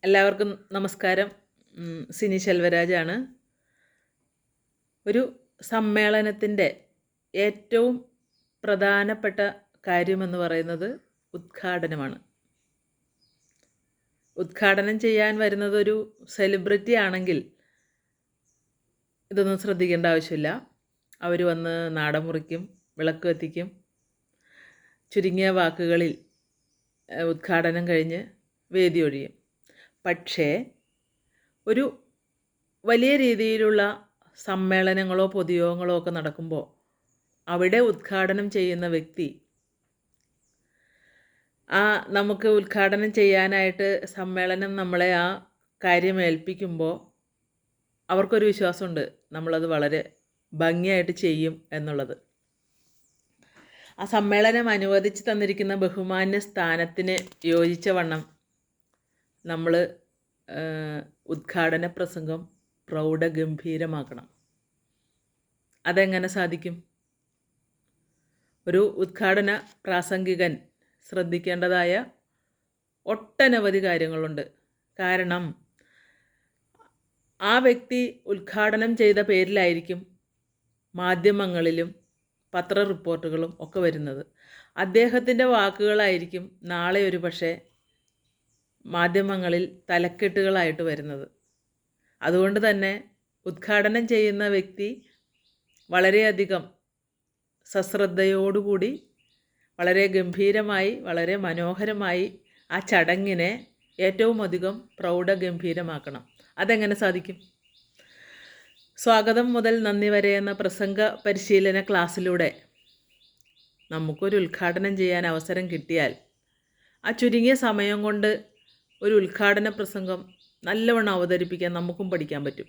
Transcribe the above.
എല്ലാവർക്കും നമസ്കാരം. സിനി ശെൽവരാജാണ്. ഒരു സമ്മേളനത്തിൻ്റെ ഏറ്റവും പ്രധാനപ്പെട്ട കാര്യമെന്ന് പറയുന്നത് ഉദ്ഘാടനമാണ്. ഉദ്ഘാടനം ചെയ്യാൻ വരുന്നത് ഒരു സെലിബ്രിറ്റി ആണെങ്കിൽ ഇതൊന്നും ശ്രദ്ധിക്കേണ്ട ആവശ്യമില്ല. അവർ വന്ന് നാടൻ മുറിക്കും, വിളക്ക് കത്തിക്കും. ചുരുങ്ങിയ വാക്കുകളിൽ ഉദ്ഘാടനം കഴിഞ്ഞ് വേദി ഒഴിയും. പക്ഷേ ഒരു വലിയ രീതിയിലുള്ള സമ്മേളനങ്ങളോ പൊതുയോഗങ്ങളോ ഒക്കെ നടക്കുമ്പോൾ അവിടെ ഉദ്ഘാടനം ചെയ്യുന്ന വ്യക്തി നമുക്ക് ഉദ്ഘാടനം ചെയ്യാനായിട്ട് സമ്മേളനം നമ്മളെ ആ കാര്യം ഏൽപ്പിക്കുമ്പോൾ അവർക്കൊരു വിശ്വാസമുണ്ട്, നമ്മളത് വളരെ ഭംഗിയായിട്ട് ചെയ്യും എന്നുള്ളത്. ആ സമ്മേളനം അനുവദിച്ച് തന്നിരിക്കുന്ന ബഹുമാന്യ സ്ഥാനത്തിന് യോജിച്ച വണ്ണം നമ്മൾ ഉദ്ഘാടന പ്രസംഗം പ്രൗഢഗംഭീരമാക്കണം. അതെങ്ങനെ സാധിക്കും? ഒരു ഉദ്ഘാടന പ്രാസംഗികൻ ശ്രദ്ധിക്കേണ്ടതായ ഒട്ടനവധി കാര്യങ്ങളുണ്ട്. കാരണം ആ വ്യക്തി ഉദ്ഘാടനം ചെയ്ത പേരിലായിരിക്കും മാധ്യമങ്ങളിലും പത്ര റിപ്പോർട്ടുകളും ഒക്കെ വരുന്നത്. അദ്ദേഹത്തിൻ്റെ വാക്കുകളായിരിക്കും നാളെ ഒരു പക്ഷേ മാധ്യമങ്ങളിൽ തലക്കെട്ടുകളായിട്ട് വരുന്നത്. അതുകൊണ്ട് തന്നെ ഉദ്ഘാടനം ചെയ്യുന്ന വ്യക്തി വളരെയധികം സശ്രദ്ധയോടുകൂടി വളരെ ഗംഭീരമായി വളരെ മനോഹരമായി ആ ചടങ്ങിനെ ഏറ്റവും അധികം പ്രൗഢഗംഭീരമാക്കണം. അതെങ്ങനെ സാധിക്കും? സ്വാഗതം മുതൽ നന്ദി വരെ എന്ന പ്രസംഗ പരിശീലന ക്ലാസ്സിലൂടെ നമുക്കൊരു ഉദ്ഘാടനം ചെയ്യാൻ അവസരം കിട്ടിയാൽ ആ ചുരുങ്ങിയ സമയം കൊണ്ട് ഒരു ഉദ്ഘാടന പ്രസംഗം നല്ലവണ്ണം അവതരിപ്പിക്കാൻ നമുക്കും പഠിക്കാൻ പറ്റും.